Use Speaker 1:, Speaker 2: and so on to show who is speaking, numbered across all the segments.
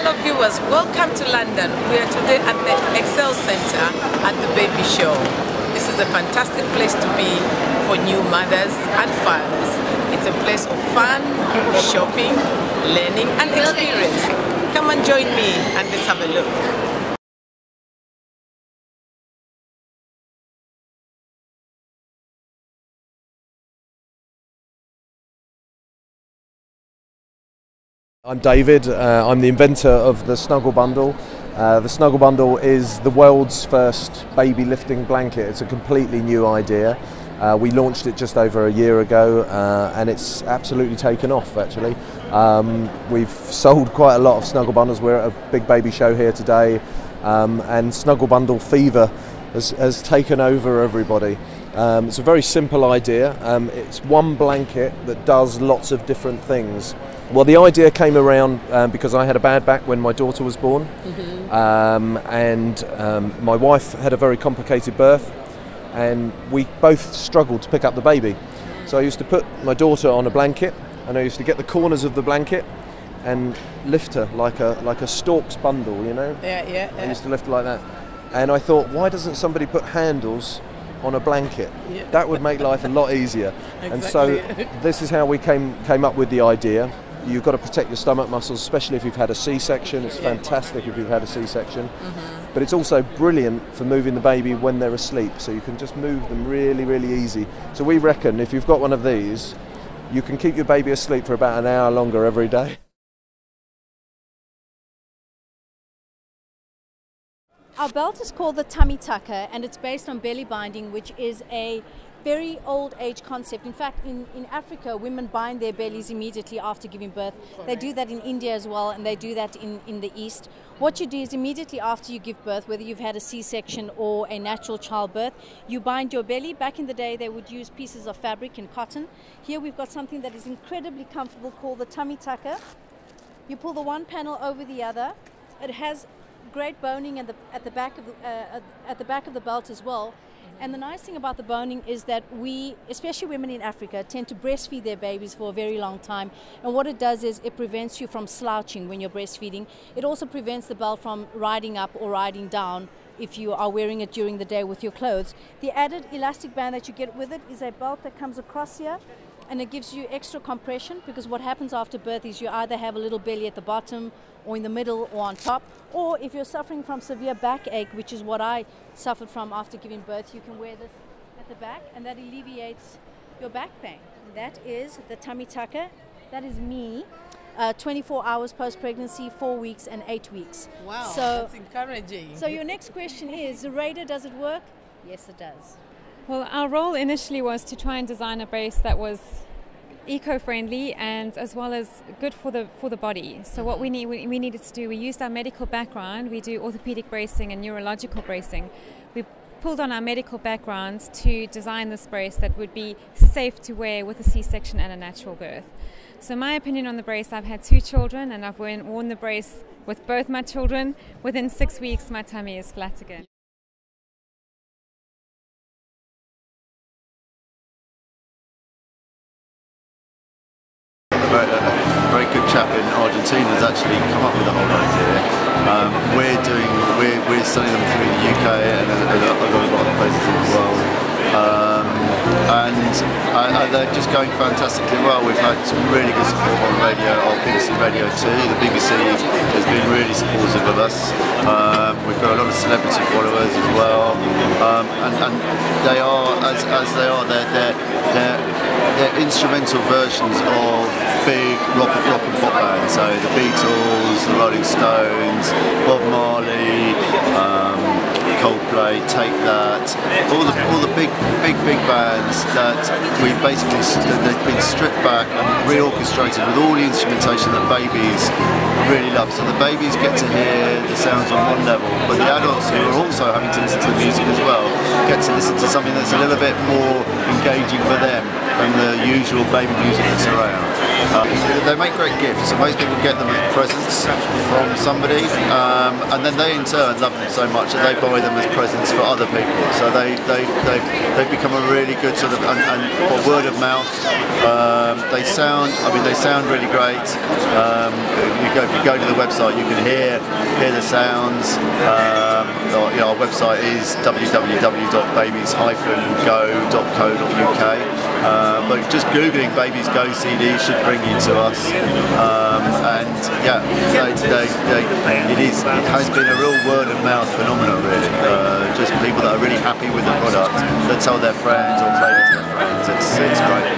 Speaker 1: fellow viewers, welcome to London. We are today at the Exel Center at the baby show. This is a fantastic place to be for new mothers and fathers. It's a place of fun, shopping, learning and experience. Come and join me and let's have a look.
Speaker 2: I'm David, I'm the inventor of the Snuggle Bundle. The Snuggle Bundle is the world's first baby lifting blanket. It's a completely new idea. We launched it just over a year ago and it's absolutely taken off actually. We've sold quite a lot of Snuggle Bundles. We're at a big baby show here today and Snuggle Bundle fever has taken over everybody. It's a very simple idea. It's one blanket that does lots of different things. Well, the idea came around because I had a bad back when my daughter was born, and my wife had a very complicated birth, and we both struggled to pick up the baby. So I used to put my daughter on a blanket, and I used to get the corners of the blanket and lift her like a Storks bundle, you know?
Speaker 1: Yeah.
Speaker 2: I used to lift her like that, and I thought, why doesn't somebody put handles on a blanket?
Speaker 1: Yeah.
Speaker 2: That would make life a lot easier.
Speaker 1: Exactly.
Speaker 2: And so this is how we came up with the idea. You've got to protect your stomach muscles, especially if you've had a C-section. It's fantastic if you've had a C-section. But it's also brilliant for moving the baby when they're asleep, so you can just move them really, really easy. So we reckon if you've got one of these, you can keep your baby asleep for about an hour longer every day.
Speaker 3: Our belt is called the tummy tucker and it's based on belly binding, which is a very old age concept. In fact, in Africa, women bind their bellies immediately after giving birth. They do that in India as well, and they do that in the East. What you do is immediately after you give birth, whether you've had a C-section or a natural childbirth, you bind your belly. Back in the day, they would use pieces of fabric and cotton. Here we've got something that is incredibly comfortable called the tummy tucker. You pull the one panel over the other. It has great boning at the back of the belt as well. And the nice thing about the boning is that we, especially women in Africa, tend to breastfeed their babies for a very long time. And what it does is it prevents you from slouching when you're breastfeeding. It also prevents the belt from riding up or riding down if you are wearing it during the day with your clothes. The added elastic band that you get with it is a belt that comes across here, and it gives you extra compression, because what happens after birth is you either have a little belly at the bottom or in the middle or on top, or if you're suffering from severe backache, which is what I suffered from after giving birth, you can wear this at the back and that alleviates your back pain. That is the tummy tucker. That is me, 24 hours post-pregnancy, 4 weeks and 8 weeks.
Speaker 1: Wow,
Speaker 3: so,
Speaker 1: that's encouraging.
Speaker 3: So your next question is, Zuraidah, does it work? Yes, it does.
Speaker 4: Well, our role initially was to try and design a brace that was eco-friendly and as well as good for the body. So what we needed to do, we used our medical background. We do orthopedic bracing and neurological bracing. We pulled on our medical backgrounds to design this brace that would be safe to wear with a C-section and a natural birth. So my opinion on the brace, I've had 2 children and I've worn the brace with both my children. Within 6 weeks, my tummy is flat again.
Speaker 5: A very good chap in Argentina has actually come up with the whole idea. We're selling them through the UK and a lot of other places in the world. And they're just going fantastically well. We've had some really good support on radio, on BBC Radio 2. The BBC has been really supportive of us. We've got a lot of celebrity followers as well. And they are, as they are, they're instrumental versions of big rock and pop bands. So the Beatles, the Rolling Stones, Bob Marley, Coldplay, Take That, all the big bands that they've been stripped back and reorchestrated with all the instrumentation that babies really love. So the babies get to hear the sounds on one level, but the adults who are also having to listen to the music as well get to listen to something that's a little bit more engaging for them than the usual baby music that's around. They make great gifts, and most people get them as presents from somebody, and then they in turn love them so much that they buy them as presents for other people. So they've become a really good sort of and word of mouth They sound really great. If you go to the website, you can hear the sounds. Our website is www.babies-go.co.uk. But just googling Babies Go CD should bring you to us. And yeah, it has been a real word of mouth phenomenon, really. Just people that are really happy with the product that tell their friends or play it to their friends. It's great.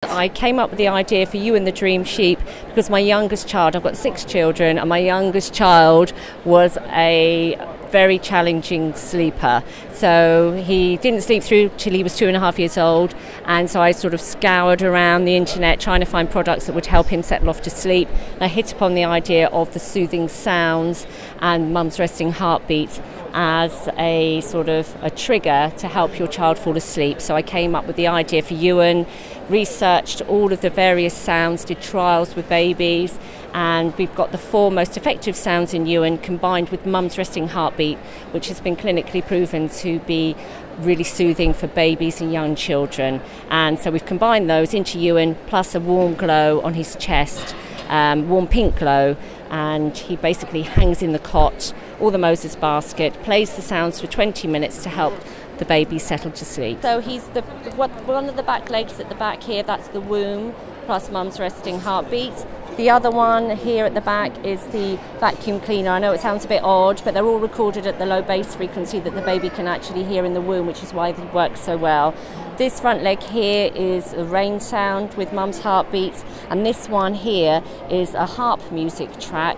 Speaker 6: I came up with the idea for You and the Dream Sheep because my youngest child, I've got 6 children, and my youngest child was a very challenging sleeper. So he didn't sleep through till he was 2.5 years old, and so I sort of scoured around the internet trying to find products that would help him settle off to sleep. And I hit upon the idea of the soothing sounds and mum's resting heartbeat as a sort of a trigger to help your child fall asleep. So I came up with the idea for Ewan, researched all of the various sounds, did trials with babies, and we've got the 4 most effective sounds in Ewan combined with mum's resting heartbeat, which has been clinically proven to be really soothing for babies and young children. And so we've combined those into Ewan plus a warm glow on his chest, warm pink glow, and he basically hangs in the cot or the Moses basket, plays the sounds for 20 minutes to help the baby settle to sleep. So he's one of the back legs at the back here, that's the womb plus mum's resting heartbeat. The other one here at the back is the vacuum cleaner. I know it sounds a bit odd, but they're all recorded at the low bass frequency that the baby can actually hear in the womb, which is why they work so well. This front leg here is a rain sound with mum's heartbeat, and this one here is a harp music track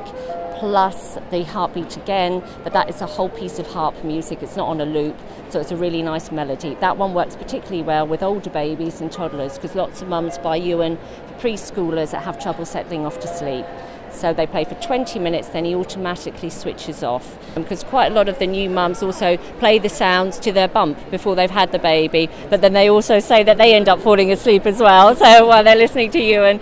Speaker 6: plus the heartbeat again, but that is a whole piece of harp music. It's not on a loop, so it's a really nice melody. That one works particularly well with older babies and toddlers because lots of mums buy Ewan for preschoolers that have trouble settling off to sleep. So they play for 20 minutes, then he automatically switches off. Because quite a lot of the new mums also play the sounds to their bump before they've had the baby, but then they also say that they end up falling asleep as well, so while they're listening to Ewan.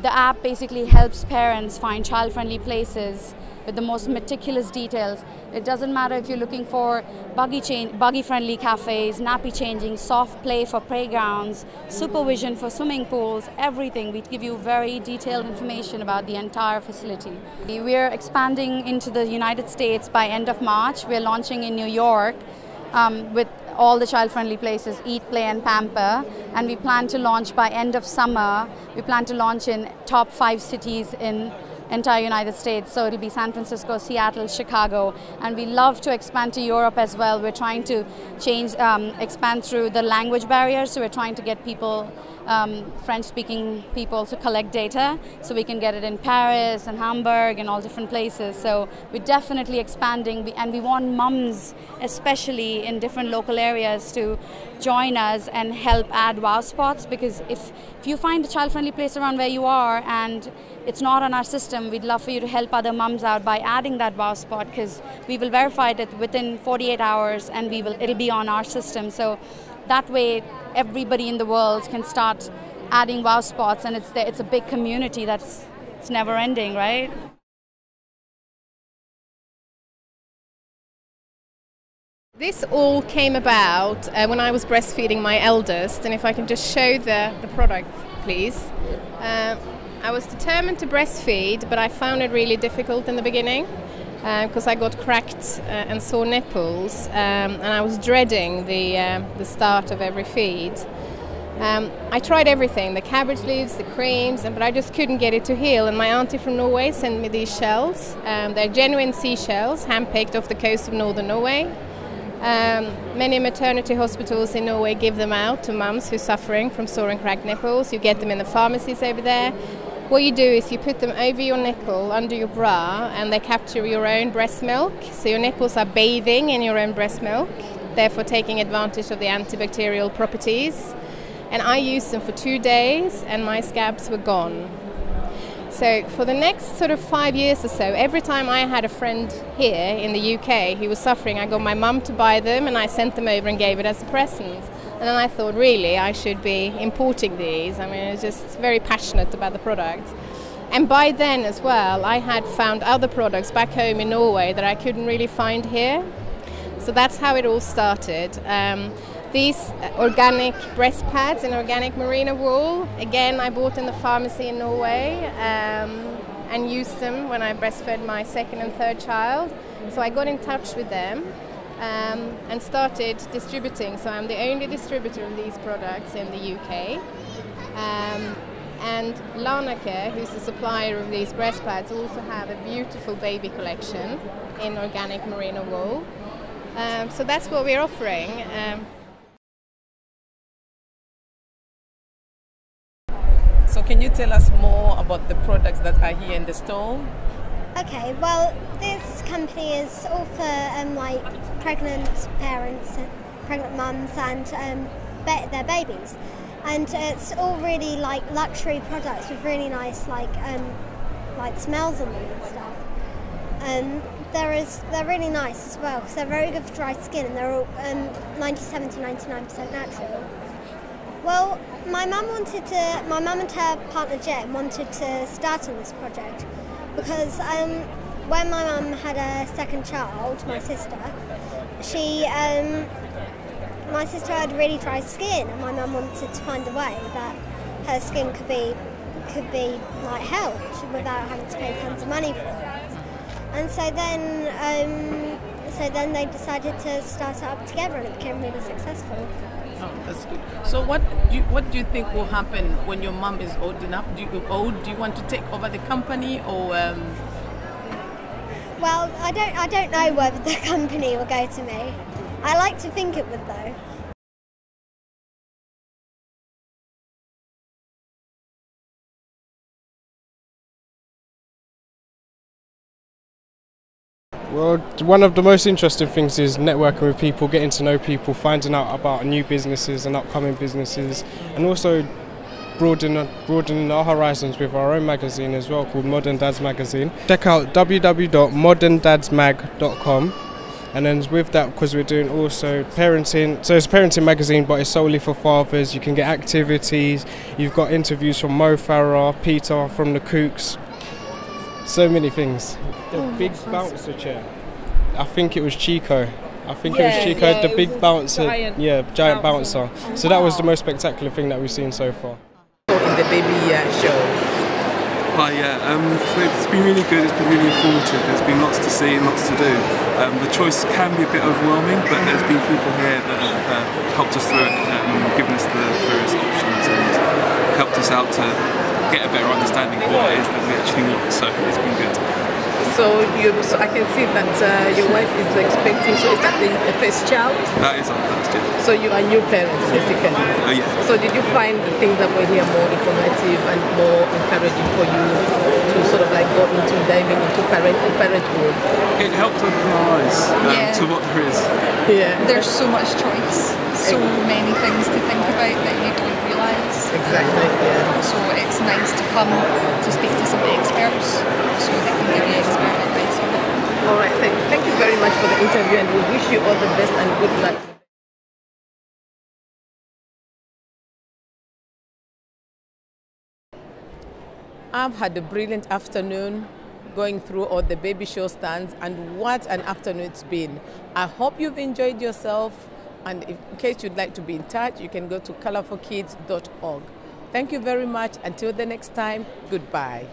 Speaker 7: The app basically helps parents find child-friendly places with the most meticulous details. It doesn't matter if you're looking for buggy-friendly cafes, nappy changing, soft play for playgrounds, supervision for swimming pools, everything. We give you very detailed information about the entire facility. We're expanding into the United States by end of March. We're launching in New York with all the child-friendly places, Eat, Play and Pamper, and we plan to launch by end of summer. We plan to launch in top 5 cities in entire United States, so it'll be San Francisco, Seattle, Chicago, and we love to expand to Europe as well. We're trying to expand through the language barriers, so we're trying to get people, French-speaking people, to collect data so we can get it in Paris and Hamburg and all different places. So we're definitely expanding, and we want mums, especially in different local areas, to join us and help add wow spots, because if you find a child-friendly place around where you are and it's not on our system, we'd love for you to help other mums out by adding that wow spot, because we will verify it within 48 hours and it'll be on our system. So that way everybody in the world can start adding wow spots, and it's a big community it's never ending, right?
Speaker 8: This all came about when I was breastfeeding my eldest, and if I can just show the product, please. I was determined to breastfeed, but I found it really difficult in the beginning because I got cracked and sore nipples, and I was dreading the start of every feed. I tried everything, the cabbage leaves, the creams, but I just couldn't get it to heal. And my auntie from Norway sent me these shells. They're genuine seashells, hand-picked off the coast of northern Norway. Many maternity hospitals in Norway give them out to mums who are suffering from sore and cracked nipples. You get them in the pharmacies over there. What you do is you put them over your nipple, under your bra, and they capture your own breast milk. So your nipples are bathing in your own breast milk, therefore taking advantage of the antibacterial properties. And I used them for 2 days and my scabs were gone. So for the next sort of 5 years or so, every time I had a friend here in the UK who was suffering, I got my mum to buy them and I sent them over and gave it as a present. And then I thought, really, I should be importing these. I mean, I was just very passionate about the product. And by then as well, I had found other products back home in Norway that I couldn't really find here. So that's how it all started. These organic breast pads in organic merino wool, again I bought in the pharmacy in Norway and used them when I breastfed my second and third child. So I got in touch with them and started distributing. So I'm the only distributor of these products in the UK. And Lanake, who's the supplier of these breast pads, also have a beautiful baby collection in organic merino wool. So that's what we're offering.
Speaker 1: So can you tell us more about the products that are here in the store?
Speaker 9: Okay, well, this company is all for like pregnant parents, pregnant mums, and their babies, and it's all really like luxury products with really nice like smells on them and stuff. They're really nice as well because they're very good for dry skin, and they're all 97 to 99% natural. Well, my mum and her partner Jen wanted to start on this project because when my mum had a second child, my sister, my sister had really dry skin, and my mum wanted to find a way that her skin could be like helped without having to pay tons of money for it. And so then they decided to start it up together, and it became really successful.
Speaker 1: Oh, that's good. So what do you think will happen when your mum is old enough? Do you want to take over the company, or?
Speaker 9: Well, I don't know whether the company will go to me. I like to think it would though.
Speaker 10: Well, one of the most interesting things is networking with people, getting to know people, finding out about new businesses and upcoming businesses, and also broadening our horizons with our own magazine as well, called Modern Dads Magazine. Check out www.moderndadsmag.com, and then with that, because we're doing also parenting, so it's a parenting magazine, but it's solely for fathers. You can get activities, you've got interviews from Mo Farah, Peter from the Kooks, so many things. The big bouncer chair, I think it was Chico. The big bouncer, giant bouncer. So that was the most spectacular thing that we've seen so far.
Speaker 1: In the baby show.
Speaker 11: Hi, it's been really good, it's been really informative, there's been lots to see and lots to do. The choice can be a bit overwhelming, but there's been people here that have helped us through it, given us the various options and helped us out to get a better understanding of what it is that we actually want, so it's been good.
Speaker 1: So I can see that your wife is expecting, so is that the first child?
Speaker 11: That is our first, yeah.
Speaker 1: So you are new parents, basically?
Speaker 11: Yeah.
Speaker 1: So did you find the things that were here more informative and more encouraging for you to sort of like go into diving into parenthood?
Speaker 11: It helped open our eyes to what there is.
Speaker 12: Yeah. There's so much choice, so many things to think about that you don't realise.
Speaker 1: Exactly, yeah.
Speaker 12: So it's nice to come to speak to some experts so they can give you expert advice on it.
Speaker 1: All right, thank you very much for the interview, and we wish you all the best and good luck. I've had a brilliant afternoon going through all the baby show stands, and what an afternoon it's been. I hope you've enjoyed yourself, and in case you'd like to be in touch, you can go to colourforkids.org. Thank you very much. Until the next time, goodbye.